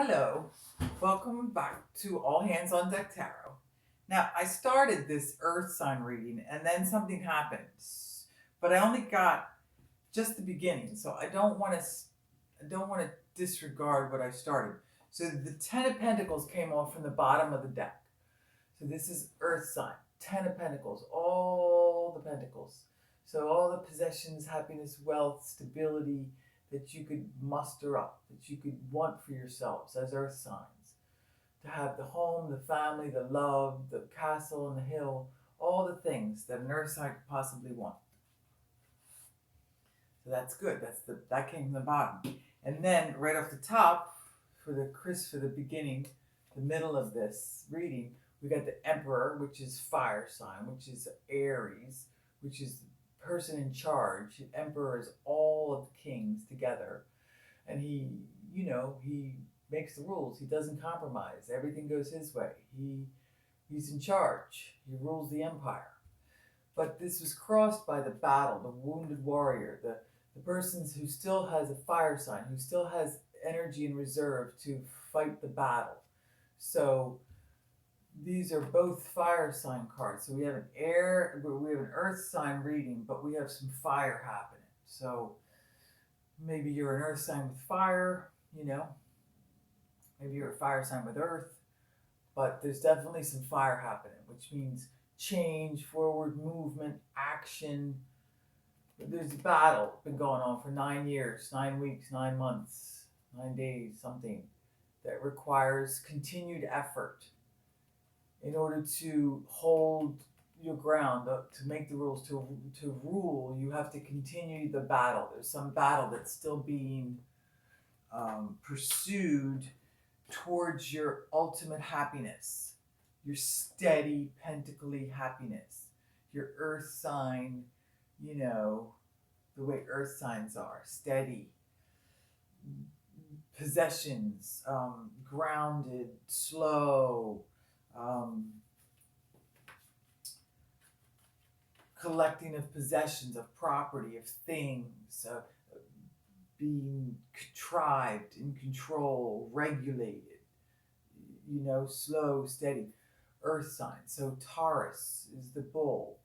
Hello, welcome back to All Hands on Deck Tarot. Now, I started this Earth sign reading and then something happened, but I only got just the beginning, so I don't want to disregard what I started. So the 10 of Pentacles came off from the bottom of the deck. So this is Earth sign, 10 of Pentacles, all the Pentacles. So all the possessions, happiness, wealth, stability, that you could muster up, that you could want for yourselves as earth signs. To have the home, the family, the love, the castle and the hill, all the things that an earth sign could possibly want. So that's good. That came from the bottom. And then right off the top, for the beginning, the middle of this reading, we got the Emperor, which is fire sign, which is Aries, which is person in charge. The Emperor is all of the kings together, and he makes the rules. He doesn't compromise. Everything goes his way. He's in charge. He rules the empire. But this was crossed by the battle, the wounded warrior, the person who still has a fire sign, who still has energy in reserve to fight the battle. So these are both fire sign cards. So we have an earth sign reading, but we have some fire happening. So maybe you're an earth sign with fire, maybe you're a fire sign with earth, but there's definitely some fire happening, which means change, forward movement, action. There's a battle been going on for 9 years, 9 weeks, 9 months, 9 days, something that requires continued effort. In order to hold your ground, to make the rules, to rule, you have to continue the battle. There's some battle that's still being pursued towards your ultimate happiness, your steady pentacly happiness, your earth sign, the way earth signs are, steady, possessions, grounded, slow, collecting of possessions, of property, of things, being contrived, in control, regulated, slow, steady. Earth sign. So Taurus is the bull,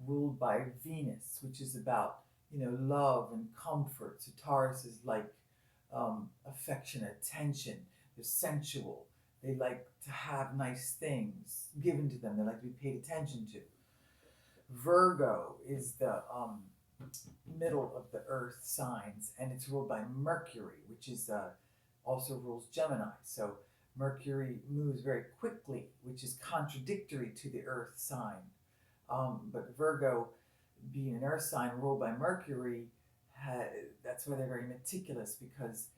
ruled by Venus, which is about, love and comfort. So Taurus is like affection, attention. They're sensual. They like to have nice things given to them. They like to be paid attention to. Virgo is the middle of the earth signs, and it's ruled by Mercury, which is also rules Gemini. So Mercury moves very quickly, which is contradictory to the earth sign. But Virgo, being an earth sign ruled by Mercury, that's why they're very meticulous, because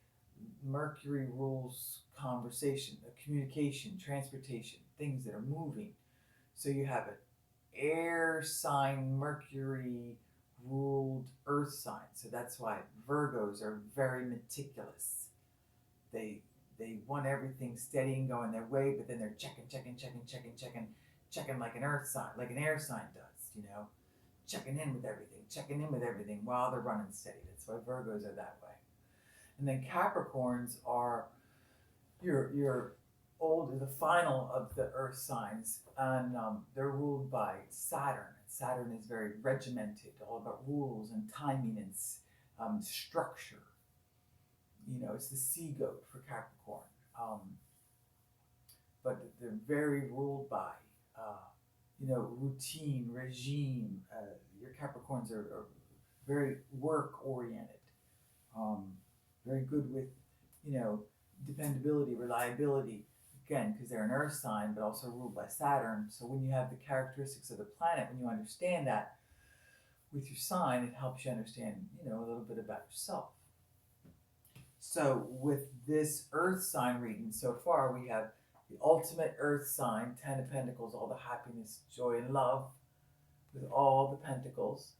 Mercury rules conversation, communication, transportation, things that are moving. So you have an air sign, Mercury ruled earth sign. So that's why Virgos are very meticulous. They want everything steady and going their way, but then they're checking like an earth sign, like an air sign does, checking in with everything while they're running steady. That's why Virgos are that way. And then Capricorns are your the final of the earth signs, and they're ruled by Saturn. Saturn is very regimented, all about rules and timing and structure. It's the sea goat for Capricorn. But they're very ruled by, routine, regime. Your Capricorns are very work-oriented, very good with, dependability, reliability. Again, because they're an earth sign, but also ruled by Saturn. So when you have the characteristics of the planet, when you understand that with your sign, it helps you understand, a little bit about yourself. So with this earth sign reading so far, we have the ultimate earth sign, 10 of Pentacles, all the happiness, joy, and love, with all the pentacles,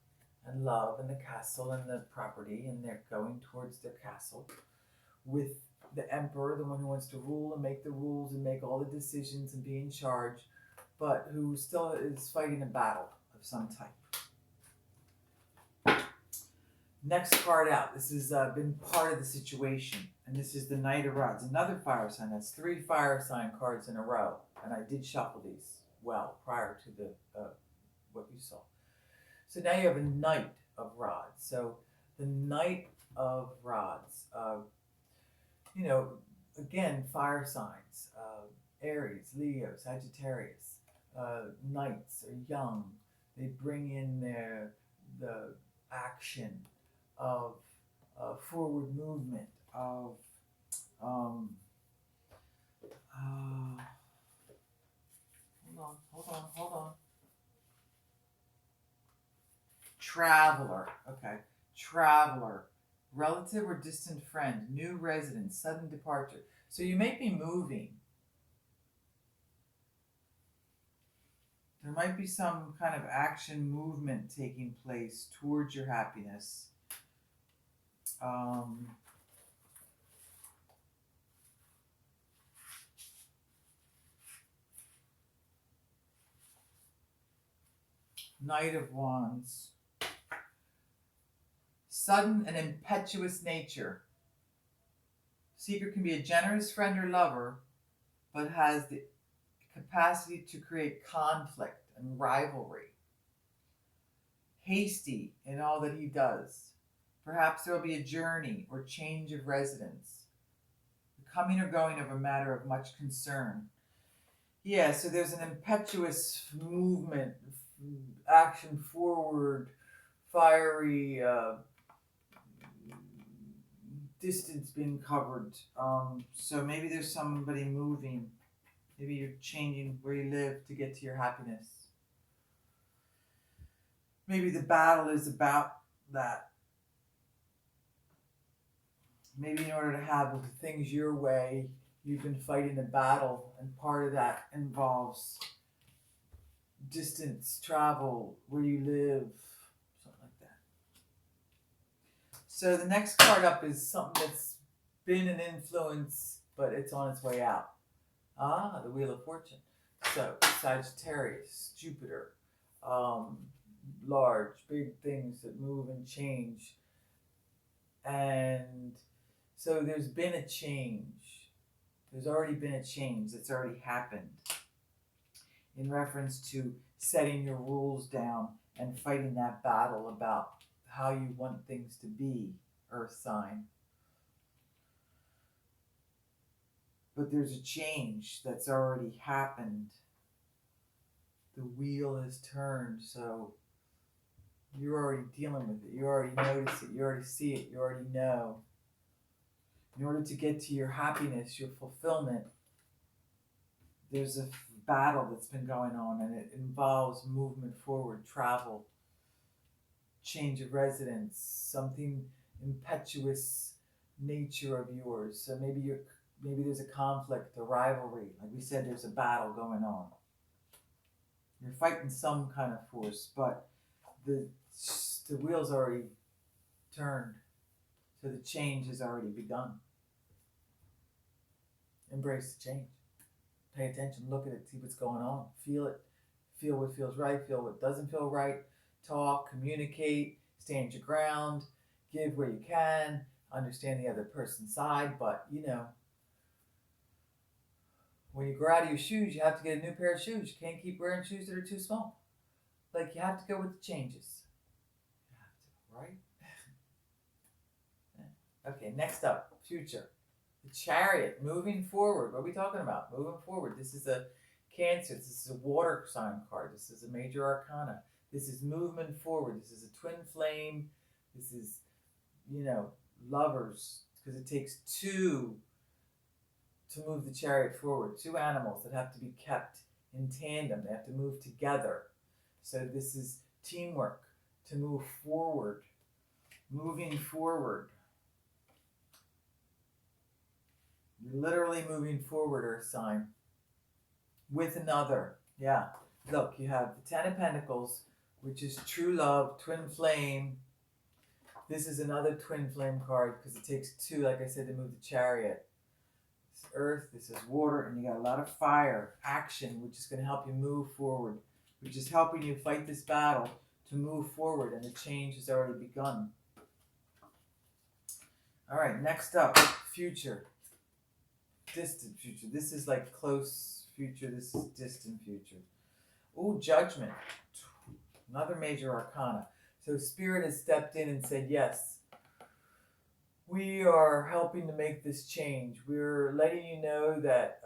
and love, and the castle, and the property, and they're going towards their castle. With the Emperor, the one who wants to rule and make the rules and make all the decisions and be in charge, but who still is fighting a battle of some type. Next card out. This has been part of the situation. And this is the Knight of Rods. Another fire sign. That's 3 fire sign cards in a row. And I did shuffle these well prior to the what you saw. So now you have a Knight of Rods. So the Knight of Rods, again, fire signs, Aries, Leo, Sagittarius. Knights are young. They bring in the action of forward movement, of hold on. Traveler, okay. Traveler, relative or distant friend, new residence, sudden departure. So you may be moving. There might be some kind of action movement taking place towards your happiness. Knight of Wands. Sudden and impetuous nature. Seeker can be a generous friend or lover, but has the capacity to create conflict and rivalry. Hasty in all that he does. Perhaps there will be a journey or change of residence. The coming or going of a matter of much concern. Yeah, so there's an impetuous movement, action forward, fiery, distance being covered. So maybe there's somebody moving. Maybe you're changing where you live to get to your happiness. Maybe the battle is about that. Maybe in order to have things your way, you've been fighting a battle, and part of that involves distance, travel, where you live, something like that. So the next card up is something that's been an influence, but it's on its way out. The Wheel of Fortune. So Sagittarius, Jupiter, large, big things that move and change. And so there's been a change. There's already been a change that's already happened in reference to setting your rules down and fighting that battle about how you want things to be, Earth sign. But there's a change that's already happened. The wheel has turned, so you're already dealing with it. You already notice it. You already see it. You already know. In order to get to your happiness, your fulfillment, there's a battle that's been going on, and it involves movement forward, travel, change of residence, something impetuous nature of yours. So maybe there's a conflict, a rivalry. Like we said, there's a battle going on. You're fighting some kind of force, but the wheel's already turned. So the change has already begun. Embrace the change. Pay attention, look at it, see what's going on. Feel it. Feel what feels right, feel what doesn't feel right. Talk, communicate, stand your ground, give where you can, understand the other person's side, but when you grow out of your shoes, you have to get a new pair of shoes. You can't keep wearing shoes that are too small. Like, you have to go with the changes. You have to, right? Okay, next up, future. The Chariot, moving forward. What are we talking about? Moving forward. This is a Cancer. This is a water sign card. This is a major arcana. This is movement forward. This is a twin flame. This is, lovers. Because it takes two to move the chariot forward. Two animals that have to be kept in tandem. They have to move together. So this is teamwork to move forward. Moving forward. You're literally moving forward, Earth sign. With another. Yeah. Look, you have the Ten of Pentacles, which is true love, twin flame. This is another twin flame card because it takes two, like I said, to move the chariot. This is earth, this is water, and you got a lot of fire, action, which is going to help you move forward, which is helping you fight this battle to move forward, and the change has already begun. All right, next up, future. Distant future. This is like close future. This is distant future. Ooh, judgment. Another major arcana. So Spirit has stepped in and said, yes, we are helping to make this change. We're letting you know that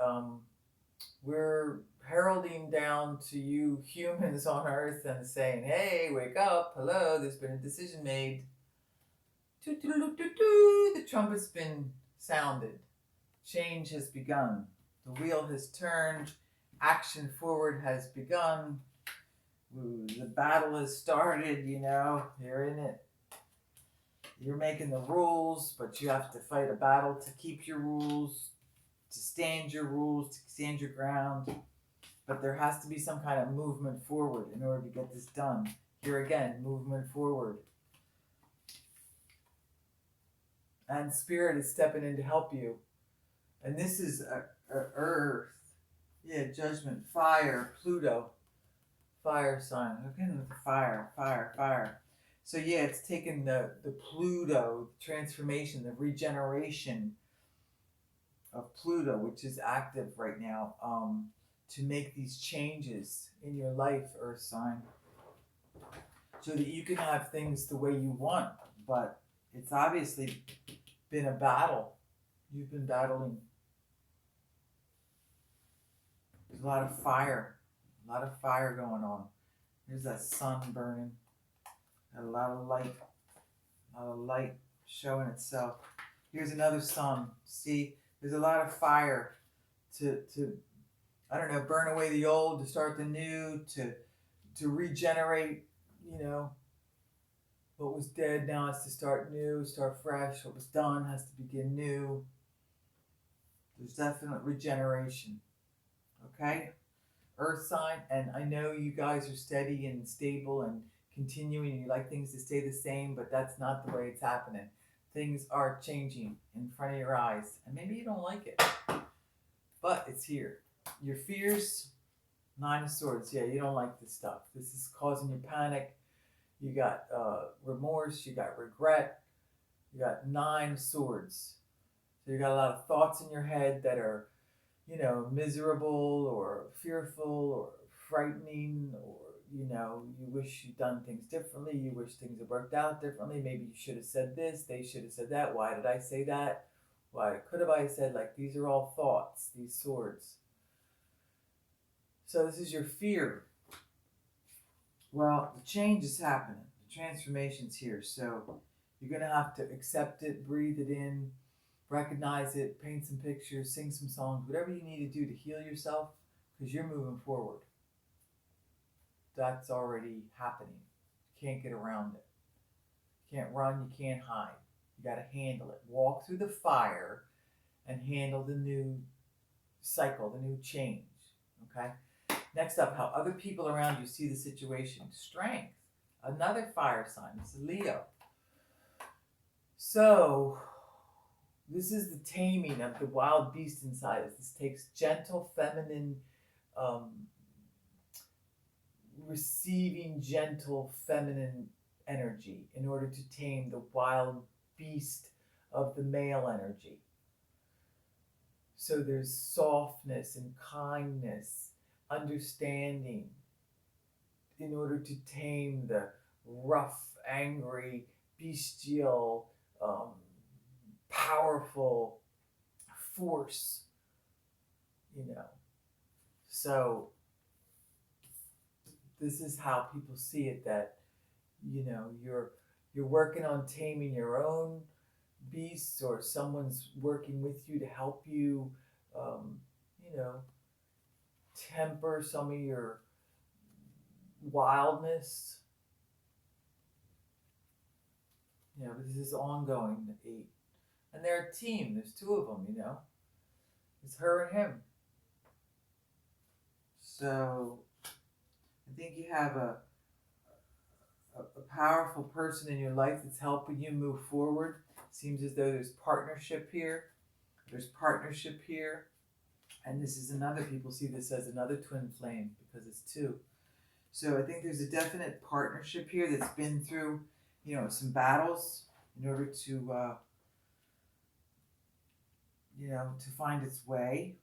we're heralding down to you humans on Earth and saying, hey, wake up. Hello, there's been a decision made. The trumpet's been sounded. Change has begun. The wheel has turned. Action forward has begun. Ooh, the battle has started, you're in it. You're making the rules, but you have to fight a battle to keep your rules, to stand your rules, to stand your ground. But there has to be some kind of movement forward in order to get this done. Here again, movement forward. And Spirit is stepping in to help you. And this is Earth. Yeah, judgment, fire, Pluto. Fire sign. Again with the fire. So yeah, it's taken the Pluto transformation, the regeneration of Pluto, which is active right now, to make these changes in your life, Earth sign, so that you can have things the way you want. But it's obviously been a battle. You've been battling. There's a lot of fire going on. Here's that sun burning. A lot of light showing itself. Here's another sun. See, there's a lot of fire to I don't know, burn away the old, to start the new, to regenerate, what was dead now has to start new, start fresh. What was done has to begin new. There's definite regeneration. Okay? Earth sign, and I know you guys are steady and stable and continuing, and you like things to stay the same, but that's not the way it's happening. Things are changing in front of your eyes, and maybe you don't like it, but it's here. Your fears, 9 of Swords. Yeah, you don't like this stuff. This is causing you panic. You got remorse, you got regret, you got 9 of Swords. So you got a lot of thoughts in your head that are, miserable or fearful or frightening, or, you wish you'd done things differently. You wish things had worked out differently. Maybe you should have said this. They should have said that. Why did I say that? Why could have I said, like, these are all thoughts, these swords. So this is your fear. Well, the change is happening. The transformation's here. So you're going to have to accept it, breathe it in, recognize it, paint some pictures, sing some songs, whatever you need to do to heal yourself, because you're moving forward. That's already happening. You can't get around it. You can't run, you can't hide. You got to handle it. Walk through the fire and handle the new cycle, the new change. Okay? Next up, how other people around you see the situation. Strength. Another fire sign. This is Leo. So this is the taming of the wild beast inside us. This takes gentle, feminine, receiving gentle, feminine energy in order to tame the wild beast of the male energy. So there's softness and kindness, understanding, in order to tame the rough, angry, bestial, powerful force, So this is how people see it, that, you're working on taming your own beasts, or someone's working with you to help you, temper some of your wildness. But this is ongoing, the 8. And they're a team. There's 2 of them, It's her and him. So I think you have a powerful person in your life that's helping you move forward. Seems as though there's partnership here. There's partnership here. And this is another, people see this as another twin flame because it's 2. So I think there's a definite partnership here that's been through, some battles in order to to find its way,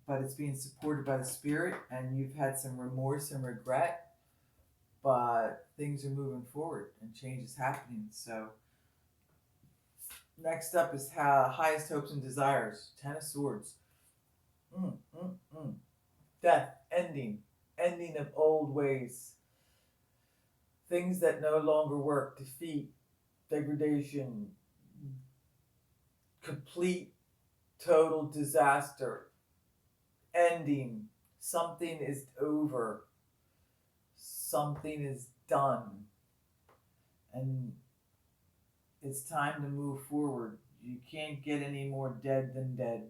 but it's being supported by the spirit, and you've had some remorse and regret, but things are moving forward and change is happening. So next up is highest hopes and desires. Ten of Swords. Mm, mm, mm. Death, ending of old ways, things that no longer work, defeat, degradation, complete, total disaster, ending. Something is over, something is done, and it's time to move forward. You can't get any more dead than dead.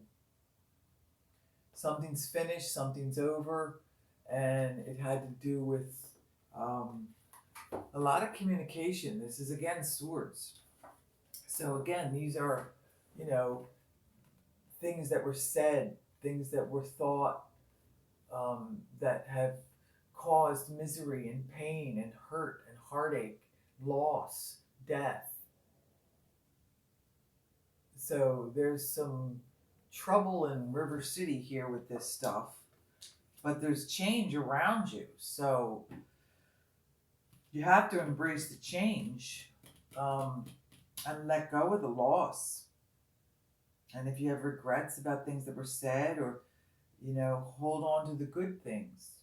Something's finished, something's over, and it had to do with a lot of communication. This is again swords. So again, these are, you know, things that were said, things that were thought, that have caused misery and pain and hurt and heartache, loss, death. So there's some trouble in River City here with this stuff, but there's change around you. So you have to embrace the change, and let go of the loss. And if you have regrets about things that were said, or, hold on to the good things.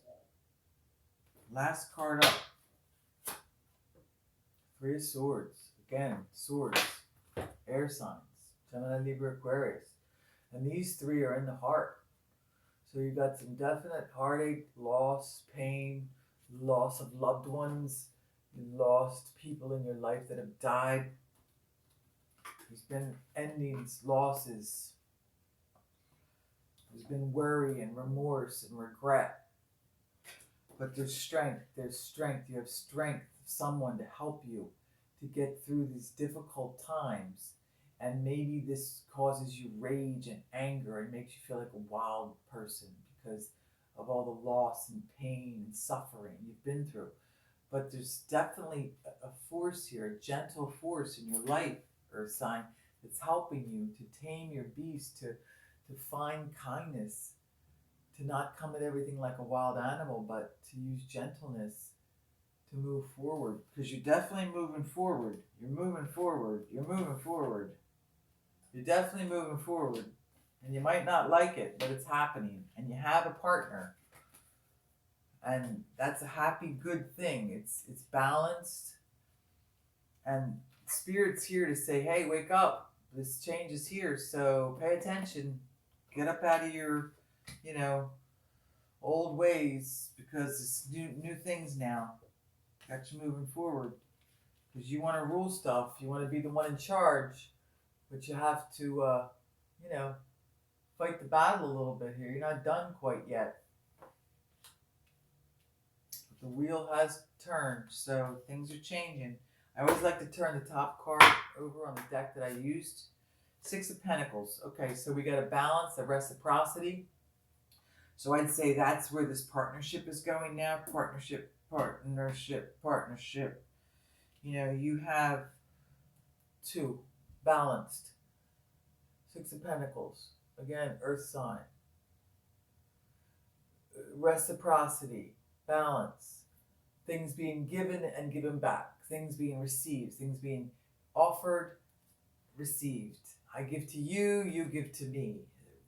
Last card up. Three of Swords. Again, swords. Air signs. Gemini, Libra, Aquarius. And these three are in the heart. So you got some definite heartache, loss, pain, loss of loved ones. You lost people in your life that have died. There's been endings, losses. There's been worry and remorse and regret. But there's strength. There's strength. You have strength of someone to help you to get through these difficult times. And maybe this causes you rage and anger and makes you feel like a wild person because of all the loss and pain and suffering you've been through. But there's definitely a force here, a gentle force in your life, Earth sign, that's helping you to tame your beast, to find kindness, to not come at everything like a wild animal, but to use gentleness to move forward. Because you're definitely moving forward. You're moving forward. You're moving forward. You're definitely moving forward. And you might not like it, but it's happening. And you have a partner. And that's a happy, good thing. It's balanced. And Spirit's here to say, hey, wake up. This change is here. So pay attention. Get up out of your, old ways, because it's new things now. Got you moving forward. Because you want to rule stuff. You want to be the one in charge. But you have to, fight the battle a little bit here. You're not done quite yet. But the wheel has turned, so things are changing. I always like to turn the top card over on the deck that I used. Six of Pentacles. Okay, so we got a balance, a reciprocity. So I'd say that's where this partnership is going now. Partnership. You have two. Balanced. Six of Pentacles. Again, Earth sign. Reciprocity. Balance. Things being given and given back. Things being received. Things being offered, received. I give to you, you give to me.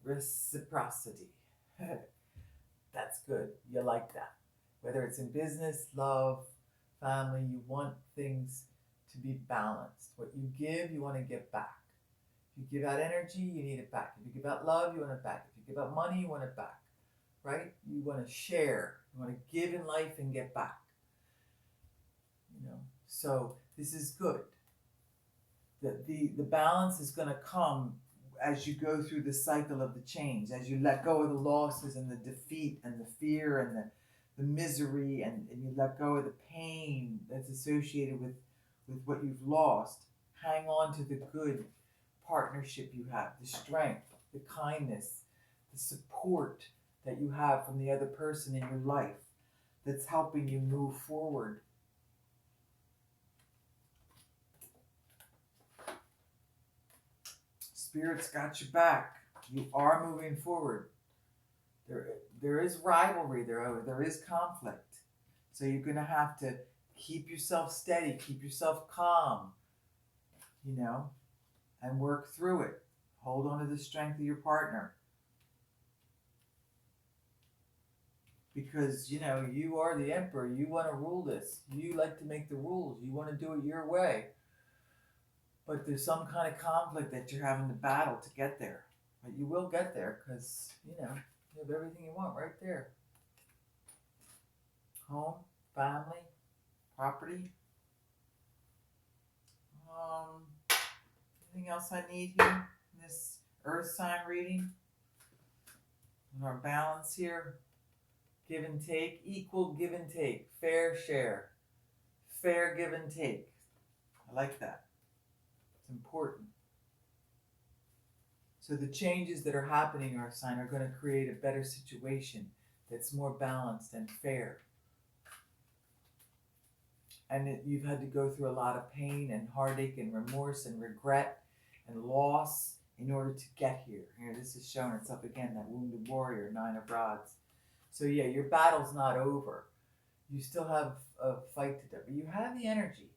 Reciprocity. That's good. You like that. Whether it's in business, love, family, you want things to be balanced. What you give, you want to get back. If you give out energy, you need it back. If you give out love, you want it back. If you give out money, you want it back. Right? You want to share. You want to give in life and get back. So this is good. The balance is going to come as you go through the cycle of the change, as you let go of the losses and the defeat and the fear and the misery, and you let go of the pain that's associated with what you've lost. Hang on to the good partnership you have, the strength, the kindness, the support that you have from the other person in your life that's helping you move forward. Spirit's got your back. You are moving forward. There is rivalry, there is conflict. So you're going to have to keep yourself steady, keep yourself calm, you know, and work through it. Hold on to the strength of your partner. Because, you know, you are the emperor. You want to rule this. You like to make the rules. You want to do it your way. But there's some kind of conflict that you're having to battle to get there. But you will get there because, you know, you have everything you want right there. Home, family, property. Anything else I need here in this earth sign reading? And our balance here. Give and take, equal give and take, fair share, fair give and take. I like that. It's important. So the changes that are happening, Earth sign, are going to create a better situation that's more balanced and fair. And you've had to go through a lot of pain and heartache and remorse and regret and loss in order to get here. Here, this is showing it's up again, that wounded warrior, 9 of rods. So yeah, your battle's not over. You still have a fight to do, but you have the energy.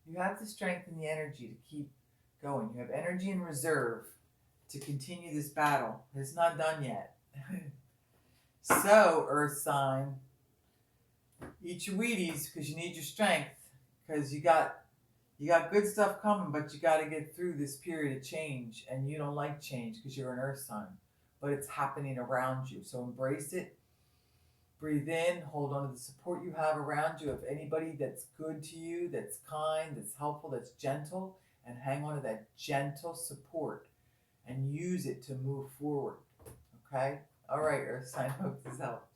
You have the strength and the energy to keep going. You have energy in reserve to continue this battle. It's not done yet. So, Earth sign, eat your Wheaties because you need your strength. Because you got good stuff coming, but you got to get through this period of change. And you don't like change because you're an Earth sign, but it's happening around you. So embrace it. Breathe in, hold on to the support you have around you of anybody that's good to you, that's kind, that's helpful, that's gentle, and hang on to that gentle support and use it to move forward. Okay? All right, Earth sign, hope this helps.